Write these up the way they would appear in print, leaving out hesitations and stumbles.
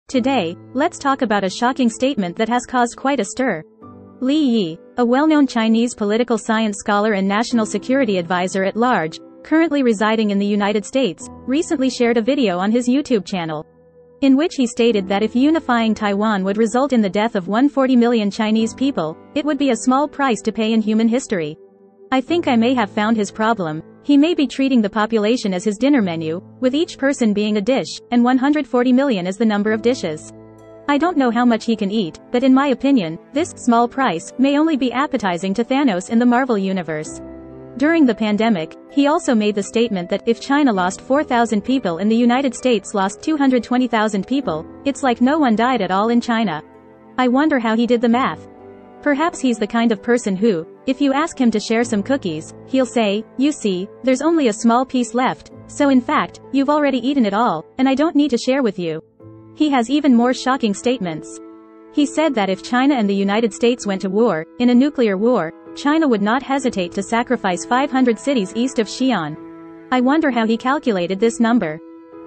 Today, let's talk about a shocking statement that has caused quite a stir. Li Yi, a well-known Chinese political science scholar and national security advisor at large, currently residing in the United States, recently shared a video on his YouTube channel, in which he stated that if unifying Taiwan would result in the death of 140 million Chinese people, it would be a small price to pay in human history. I think I may have found his problem. He may be treating the population as his dinner menu, with each person being a dish, and 140 million is the number of dishes. I don't know how much he can eat, but in my opinion, this small price may only be appetizing to Thanos in the Marvel universe. During the pandemic, he also made the statement that if China lost 4,000 people and the United States lost 220,000 people, it's like no one died at all in China. I wonder how he did the math. Perhaps he's the kind of person who, if you ask him to share some cookies, he'll say, "You see, there's only a small piece left, so in fact, you've already eaten it all, and I don't need to share with you." He has even more shocking statements. He said that if China and the United States went to war, in a nuclear war, China would not hesitate to sacrifice 500 cities east of Xi'an. I wonder how he calculated this number.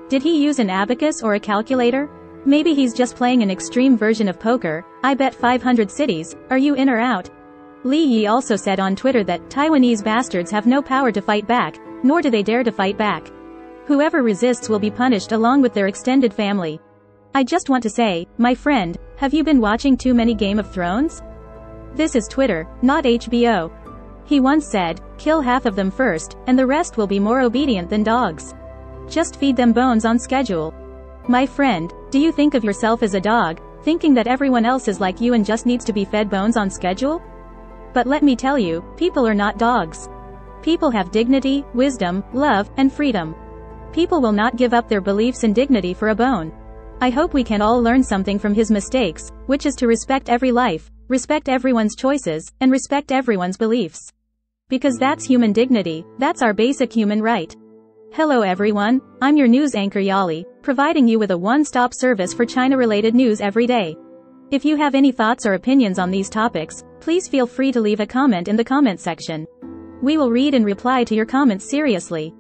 Did he use an abacus or a calculator? Maybe he's just playing an extreme version of poker. I bet 500 cities, are you in or out? Li Yi also said on Twitter that Taiwanese bastards have no power to fight back, nor do they dare to fight back. Whoever resists will be punished along with their extended family. I just want to say, my friend, have you been watching too many Game of Thrones? This is Twitter, not HBO. He once said, kill half of them first, and the rest will be more obedient than dogs. Just feed them bones on schedule. My friend, do you think of yourself as a dog, thinking that everyone else is like you and just needs to be fed bones on schedule? But let me tell you, people are not dogs. People have dignity, wisdom, love, and freedom. People will not give up their beliefs and dignity for a bone. I hope we can all learn something from his mistakes, which is to respect every life, respect everyone's choices, and respect everyone's beliefs. Because that's human dignity, that's our basic human right. Hello everyone, I'm your news anchor Yali, providing you with a one-stop service for China-related news every day. If you have any thoughts or opinions on these topics, please feel free to leave a comment in the comment section. We will read and reply to your comments seriously.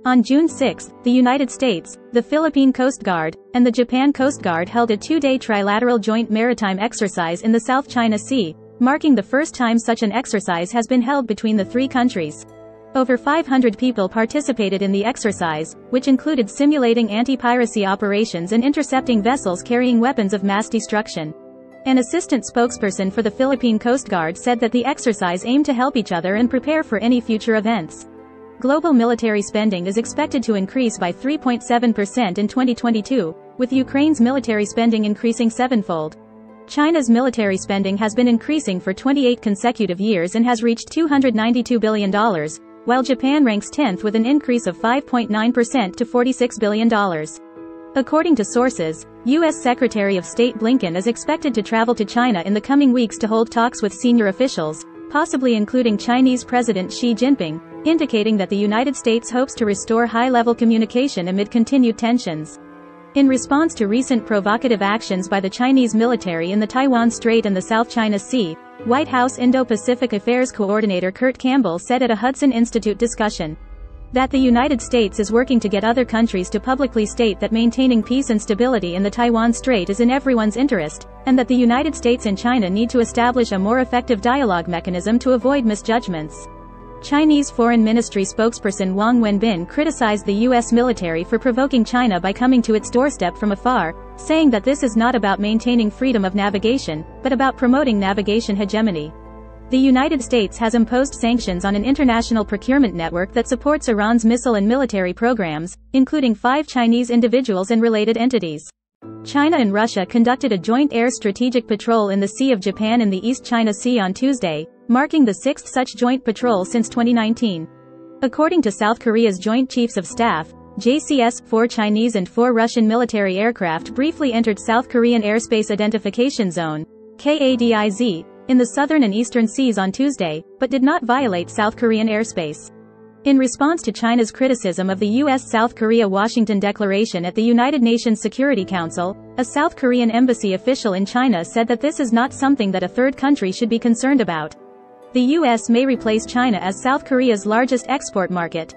On June 6, the United States, the Philippine Coast Guard, and the Japan Coast Guard held a two-day trilateral joint maritime exercise in the South China Sea, marking the first time such an exercise has been held between the three countries. Over 500 people participated in the exercise, which included simulating anti-piracy operations and intercepting vessels carrying weapons of mass destruction. An assistant spokesperson for the Philippine Coast Guard said that the exercise aimed to help each other and prepare for any future events. Global military spending is expected to increase by 3.7% in 2022, with Ukraine's military spending increasing sevenfold. China's military spending has been increasing for 28 consecutive years and has reached $292 billion, while Japan ranks 10th with an increase of 5.9% to $46 billion. According to sources, U.S. Secretary of State Blinken is expected to travel to China in the coming weeks to hold talks with senior officials, possibly including Chinese President Xi Jinping, indicating that the United States hopes to restore high-level communication amid continued tensions. In response to recent provocative actions by the Chinese military in the Taiwan Strait and the South China Sea, White House Indo-Pacific Affairs Coordinator Kurt Campbell said at a Hudson Institute discussion that the United States is working to get other countries to publicly state that maintaining peace and stability in the Taiwan Strait is in everyone's interest, and that the United States and China need to establish a more effective dialogue mechanism to avoid misjudgments. Chinese Foreign Ministry spokesperson Wang Wenbin criticized the U.S. military for provoking China by coming to its doorstep from afar, saying that this is not about maintaining freedom of navigation, but about promoting navigation hegemony. The United States has imposed sanctions on an international procurement network that supports Iran's missile and military programs, including 5 Chinese individuals and related entities. China and Russia conducted a joint air strategic patrol in the Sea of Japan and the East China Sea on Tuesday, marking the 6th such joint patrol since 2019. According to South Korea's Joint Chiefs of Staff, JCS, 4 Chinese and 4 Russian military aircraft briefly entered South Korean Airspace Identification Zone, KADIZ, in the southern and eastern seas on Tuesday, but did not violate South Korean airspace. In response to China's criticism of the U.S.-South Korea-Washington Declaration at the United Nations Security Council, a South Korean embassy official in China said that this is not something that a third country should be concerned about. The U.S. may replace China as South Korea's largest export market.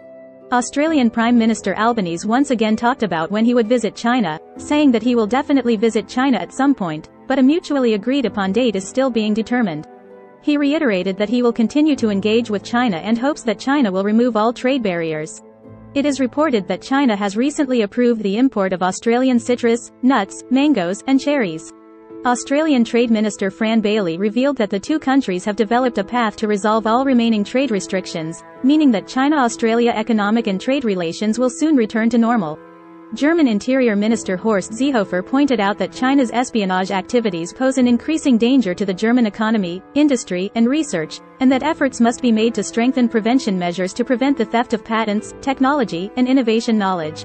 Australian Prime Minister Albanese once again talked about when he would visit China, saying that he will definitely visit China at some point, but a mutually agreed upon date is still being determined. He reiterated that he will continue to engage with China and hopes that China will remove all trade barriers. It is reported that China has recently approved the import of Australian citrus, nuts, mangoes, and cherries. Australian Trade Minister Fran Bailey revealed that the two countries have developed a path to resolve all remaining trade restrictions, meaning that China-Australia economic and trade relations will soon return to normal. German Interior Minister Horst Seehofer pointed out that China's espionage activities pose an increasing danger to the German economy, industry, and research, and that efforts must be made to strengthen prevention measures to prevent the theft of patents, technology, and innovation knowledge.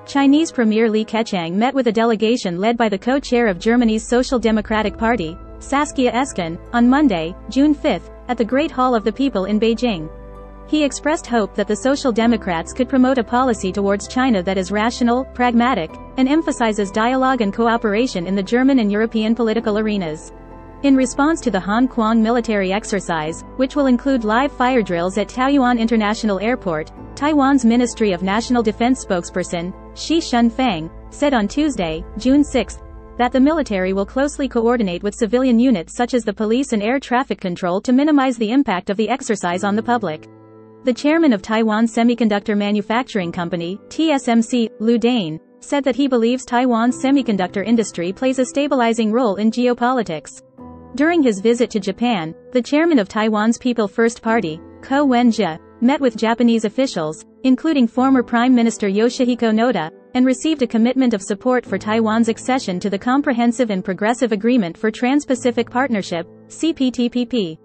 Chinese Premier Li Keqiang met with a delegation led by the co-chair of Germany's Social Democratic Party, Saskia Esken, on Monday, June 5, at the Great Hall of the People in Beijing. He expressed hope that the Social Democrats could promote a policy towards China that is rational, pragmatic, and emphasizes dialogue and cooperation in the German and European political arenas. In response to the Hong Kong military exercise, which will include live fire drills at Taoyuan International Airport, Taiwan's Ministry of National Defense spokesperson, Shi Shunfang, said on Tuesday, June 6, that the military will closely coordinate with civilian units such as the police and air traffic control to minimize the impact of the exercise on the public. The chairman of Taiwan Semiconductor Manufacturing Company, TSMC, Liu Dane, said that he believes Taiwan's semiconductor industry plays a stabilizing role in geopolitics. During his visit to Japan, the chairman of Taiwan's People First Party, Ko Wen-je, met with Japanese officials, including former Prime Minister Yoshihiko Noda, and received a commitment of support for Taiwan's accession to the Comprehensive and Progressive Agreement for Trans-Pacific Partnership, CPTPP.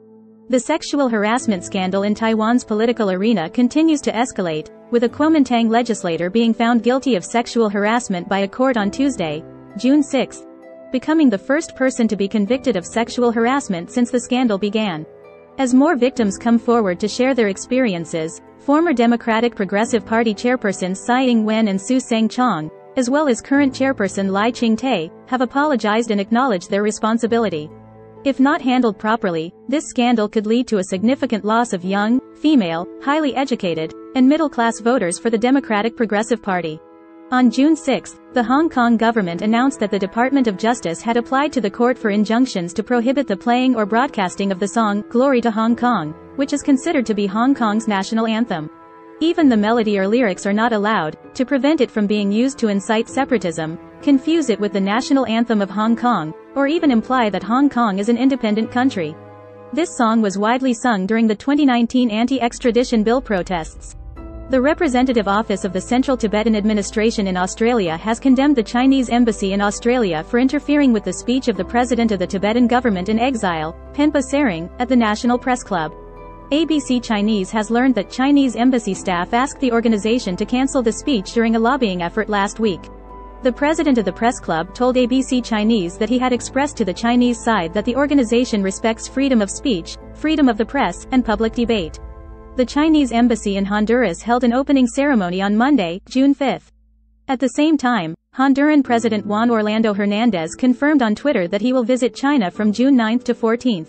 The sexual harassment scandal in Taiwan's political arena continues to escalate, with a Kuomintang legislator being found guilty of sexual harassment by a court on Tuesday, June 6, becoming the first person to be convicted of sexual harassment since the scandal began. As more victims come forward to share their experiences, former Democratic Progressive Party chairpersons Tsai Ing-wen and Su Sang-chong, as well as current chairperson Lai Ching-te, have apologized and acknowledged their responsibility. If not handled properly, this scandal could lead to a significant loss of young, female, highly educated, and middle-class voters for the Democratic Progressive Party. On June 6, the Hong Kong government announced that the Department of Justice had applied to the court for injunctions to prohibit the playing or broadcasting of the song, Glory to Hong Kong, which is considered to be Hong Kong's national anthem. Even the melody or lyrics are not allowed, to prevent it from being used to incite separatism, confuse it with the national anthem of Hong Kong, or even imply that Hong Kong is an independent country. This song was widely sung during the 2019 anti-extradition bill protests. The Representative Office of the Central Tibetan Administration in Australia has condemned the Chinese embassy in Australia for interfering with the speech of the president of the Tibetan government in exile, Penpa Tsering, at the National Press Club. ABC Chinese has learned that Chinese embassy staff asked the organization to cancel the speech during a lobbying effort last week. The president of the press club told ABC Chinese that he had expressed to the Chinese side that the organization respects freedom of speech, freedom of the press, and public debate. The Chinese embassy in Honduras held an opening ceremony on Monday, June 5. At the same time, Honduran President Juan Orlando Hernandez confirmed on Twitter that he will visit China from June 9 to 14.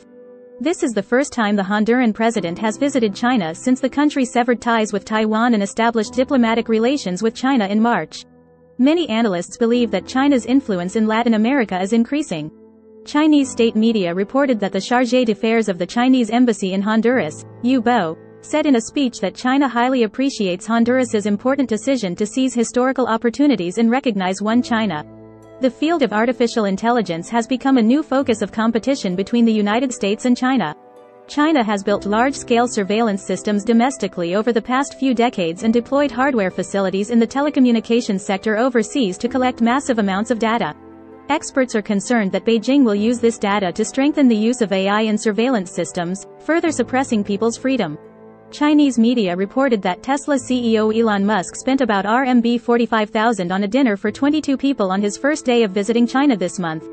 This is the first time the Honduran president has visited China since the country severed ties with Taiwan and established diplomatic relations with China in March. Many analysts believe that China's influence in Latin America is increasing. Chinese state media reported that the chargé d'affaires of the Chinese embassy in Honduras, Yu Bo, said in a speech that China highly appreciates Honduras's important decision to seize historical opportunities and recognize one China. The field of artificial intelligence has become a new focus of competition between the United States and China. China has built large-scale surveillance systems domestically over the past few decades and deployed hardware facilities in the telecommunications sector overseas to collect massive amounts of data. Experts are concerned that Beijing will use this data to strengthen the use of AI in surveillance systems, further suppressing people's freedom. Chinese media reported that Tesla CEO Elon Musk spent about RMB 45,000 on a dinner for 22 people on his first day of visiting China this month.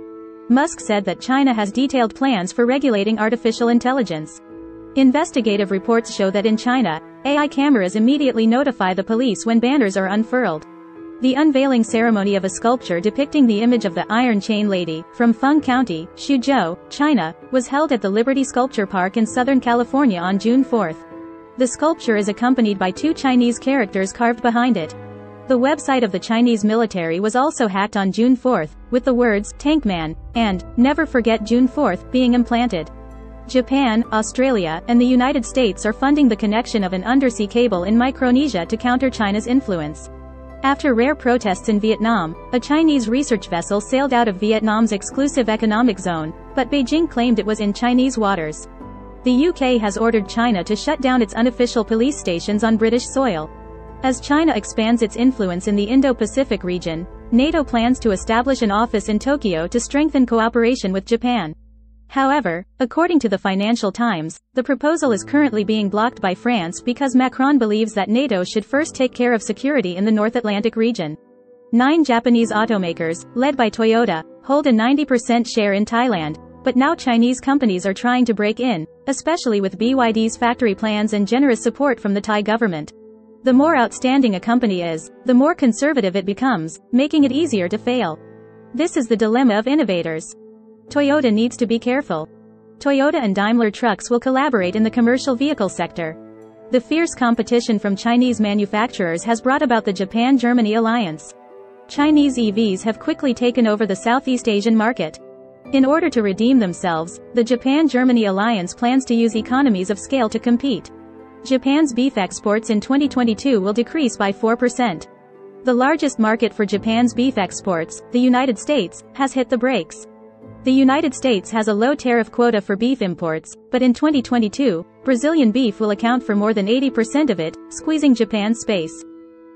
Musk said that China has detailed plans for regulating artificial intelligence. Investigative reports show that in China, AI cameras immediately notify the police when banners are unfurled. The unveiling ceremony of a sculpture depicting the image of the Iron Chain Lady, from Feng County, Suzhou, China, was held at the Liberty Sculpture Park in Southern California on June 4. The sculpture is accompanied by 2 Chinese characters carved behind it. The website of the Chinese military was also hacked on June 4, with the words, "Tank Man," and, "Never forget June 4th, being implanted. Japan, Australia, and the United States are funding the connection of an undersea cable in Micronesia to counter China's influence. After rare protests in Vietnam, a Chinese research vessel sailed out of Vietnam's exclusive economic zone, but Beijing claimed it was in Chinese waters. The UK has ordered China to shut down its unofficial police stations on British soil. As China expands its influence in the Indo-Pacific region, NATO plans to establish an office in Tokyo to strengthen cooperation with Japan. However, according to the Financial Times, the proposal is currently being blocked by France because Macron believes that NATO should first take care of security in the North Atlantic region. 9 Japanese automakers, led by Toyota, hold a 90% share in Thailand, but now Chinese companies are trying to break in, especially with BYD's factory plans and generous support from the Thai government. The more outstanding a company is, the more conservative it becomes, making it easier to fail. This is the dilemma of innovators. Toyota needs to be careful. Toyota and Daimler Trucks will collaborate in the commercial vehicle sector. The fierce competition from Chinese manufacturers has brought about the Japan-Germany alliance. Chinese EVs have quickly taken over the Southeast Asian market. In order to redeem themselves, the Japan-Germany alliance plans to use economies of scale to compete. Japan's beef exports in 2022 will decrease by 4%. The largest market for Japan's beef exports, the United States, has hit the brakes. The United States has a low tariff quota for beef imports, but in 2022, Brazilian beef will account for more than 80% of it, squeezing Japan's space.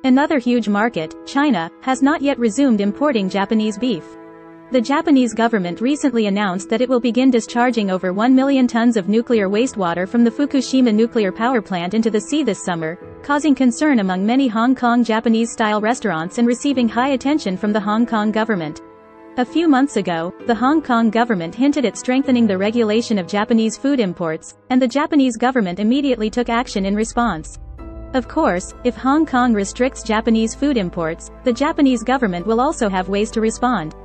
Another huge market, China, has not yet resumed importing Japanese beef. The Japanese government recently announced that it will begin discharging over 1 million tons of nuclear wastewater from the Fukushima nuclear power plant into the sea this summer, causing concern among many Hong Kong Japanese-style restaurants and receiving high attention from the Hong Kong government. A few months ago, the Hong Kong government hinted at strengthening the regulation of Japanese food imports, and the Japanese government immediately took action in response. Of course, if Hong Kong restricts Japanese food imports, the Japanese government will also have ways to respond.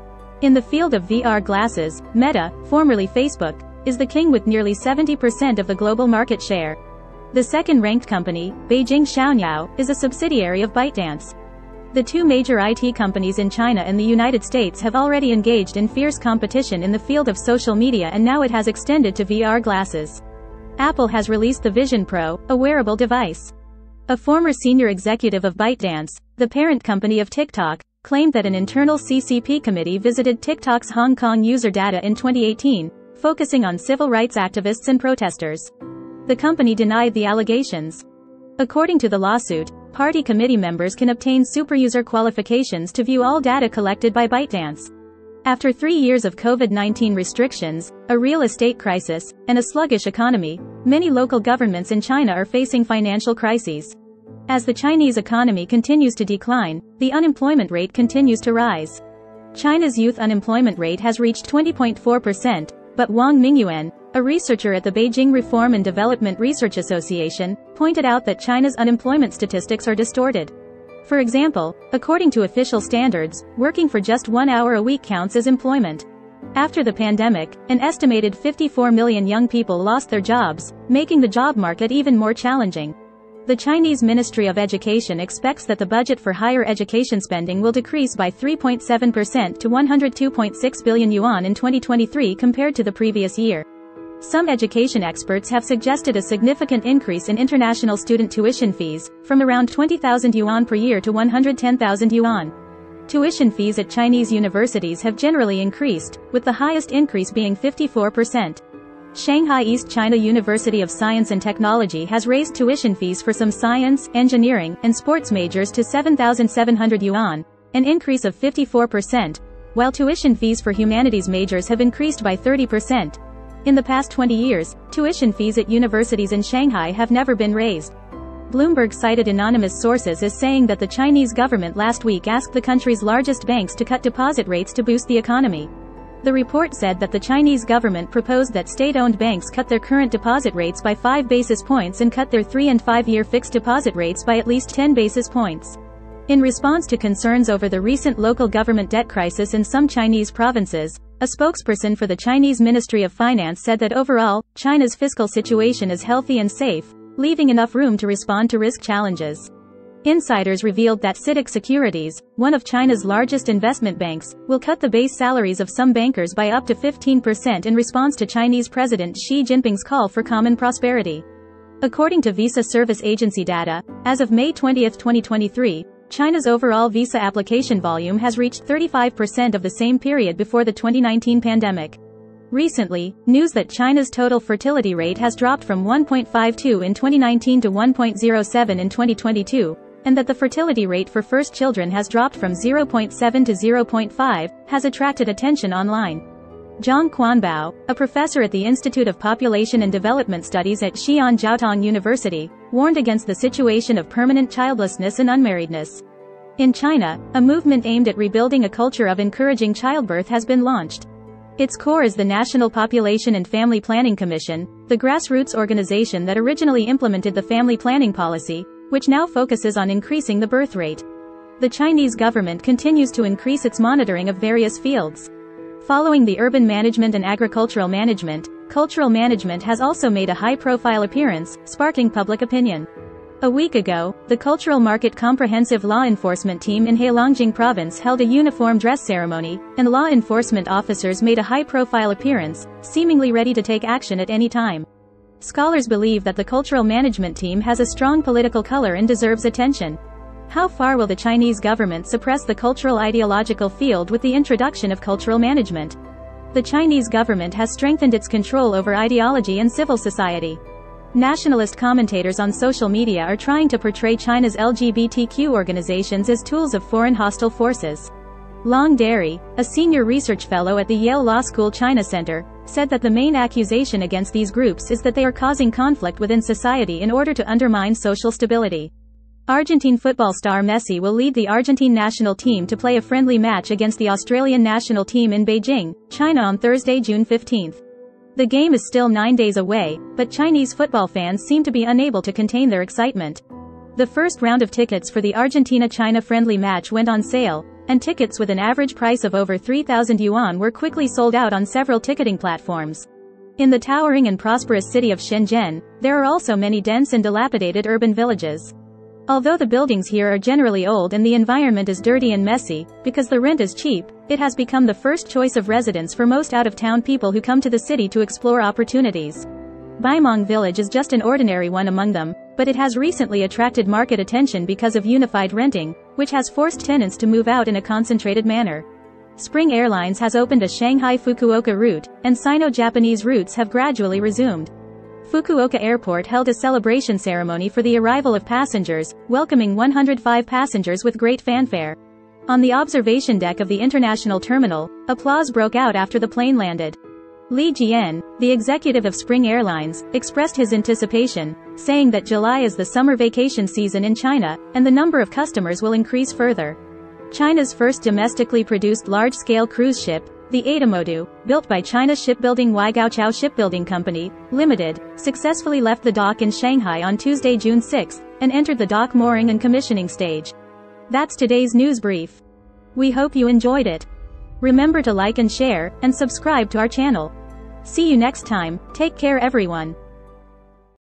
In the field of VR glasses, Meta, formerly Facebook, is the king with nearly 70% of the global market share. The second-ranked company, Beijing Xiaoyao, is a subsidiary of ByteDance. The 2 major IT companies in China and the United States have already engaged in fierce competition in the field of social media, and now it has extended to VR glasses. Apple has released the Vision Pro, a wearable device. A former senior executive of ByteDance, the parent company of TikTok, claimed that an internal CCP committee visited TikTok's Hong Kong user data in 2018, focusing on civil rights activists and protesters. The company denied the allegations. According to the lawsuit, party committee members can obtain superuser qualifications to view all data collected by ByteDance. After 3 years of COVID-19 restrictions, a real estate crisis, and a sluggish economy, many local governments in China are facing financial crises. As the Chinese economy continues to decline, the unemployment rate continues to rise. China's youth unemployment rate has reached 20.4%, but Wang Mingyuan, a researcher at the Beijing Reform and Development Research Association, pointed out that China's unemployment statistics are distorted. For example, according to official standards, working for just 1 hour a week counts as employment. After the pandemic, an estimated 54 million young people lost their jobs, making the job market even more challenging. The Chinese Ministry of Education expects that the budget for higher education spending will decrease by 3.7% to 102.6 billion yuan in 2023 compared to the previous year. Some education experts have suggested a significant increase in international student tuition fees, from around 20,000 yuan per year to 110,000 yuan. Tuition fees at Chinese universities have generally increased, with the highest increase being 54%. Shanghai East China University of Science and Technology has raised tuition fees for some science, engineering, and sports majors to 7,700 yuan, an increase of 54%, while tuition fees for humanities majors have increased by 30%. In the past 20 years, tuition fees at universities in Shanghai have never been raised. Bloomberg cited anonymous sources as saying that the Chinese government last week asked the country's largest banks to cut deposit rates to boost the economy. The report said that the Chinese government proposed that state-owned banks cut their current deposit rates by 5 basis points and cut their 3- and 5-year fixed deposit rates by at least 10 basis points. In response to concerns over the recent local government debt crisis in some Chinese provinces, a spokesperson for the Chinese Ministry of Finance said that overall, China's fiscal situation is healthy and safe, leaving enough room to respond to risk challenges. Insiders revealed that CITIC Securities, one of China's largest investment banks, will cut the base salaries of some bankers by up to 15% in response to Chinese President Xi Jinping's call for common prosperity. According to Visa Service Agency data, as of May 20, 2023, China's overall visa application volume has reached 35% of the same period before the 2019 pandemic. Recently, news that China's total fertility rate has dropped from 1.52 in 2019 to 1.07 in 2022, and that the fertility rate for first children has dropped from 0.7 to 0.5, has attracted attention online. Zhang Quanbao, a professor at the Institute of Population and Development Studies at Xi'an Jiaotong University, warned against the situation of permanent childlessness and unmarriedness. In China, a movement aimed at rebuilding a culture of encouraging childbirth has been launched. Its core is the National Population and Family Planning Commission, the grassroots organization that originally implemented the family planning policy, which now focuses on increasing the birth rate. The Chinese government continues to increase its monitoring of various fields. Following the urban management and agricultural management, cultural management has also made a high-profile appearance, sparking public opinion. A week ago, the Cultural Market Comprehensive Law Enforcement Team in Heilongjiang Province held a uniform dress ceremony, and law enforcement officers made a high-profile appearance, seemingly ready to take action at any time. Scholars believe that the cultural management team has a strong political color and deserves attention. How far will the Chinese government suppress the cultural ideological field with the introduction of cultural management? The Chinese government has strengthened its control over ideology and civil society. Nationalist commentators on social media are trying to portray China's LGBTQ organizations as tools of foreign hostile forces. Long Derry, a senior research fellow at the Yale Law School China Center, said that the main accusation against these groups is that they are causing conflict within society in order to undermine social stability. Argentine football star Messi will lead the Argentine national team to play a friendly match against the Australian national team in Beijing, China on Thursday, June 15. The game is still 9 days away, but Chinese football fans seem to be unable to contain their excitement. The first round of tickets for the Argentina-China friendly match went on sale, and tickets with an average price of over 3,000 yuan were quickly sold out on several ticketing platforms. In the towering and prosperous city of Shenzhen, there are also many dense and dilapidated urban villages. Although the buildings here are generally old and the environment is dirty and messy, because the rent is cheap, it has become the first choice of residence for most out-of-town people who come to the city to explore opportunities. Baimong Village is just an ordinary one among them, but it has recently attracted market attention because of unified renting, which has forced tenants to move out in a concentrated manner. Spring Airlines has opened a Shanghai-Fukuoka route, and Sino-Japanese routes have gradually resumed. Fukuoka Airport held a celebration ceremony for the arrival of passengers, welcoming 105 passengers with great fanfare. On the observation deck of the international terminal, applause broke out after the plane landed. Li Jian, the executive of Spring Airlines, expressed his anticipation, saying that July is the summer vacation season in China, and the number of customers will increase further. China's first domestically produced large-scale cruise ship, the Adamodu, built by China's shipbuilding Waigaoqiao Shipbuilding Company, Limited, successfully left the dock in Shanghai on Tuesday, June 6, and entered the dock mooring and commissioning stage. That's today's news brief. We hope you enjoyed it. Remember to like and share, and subscribe to our channel. See you next time. Take care everyone.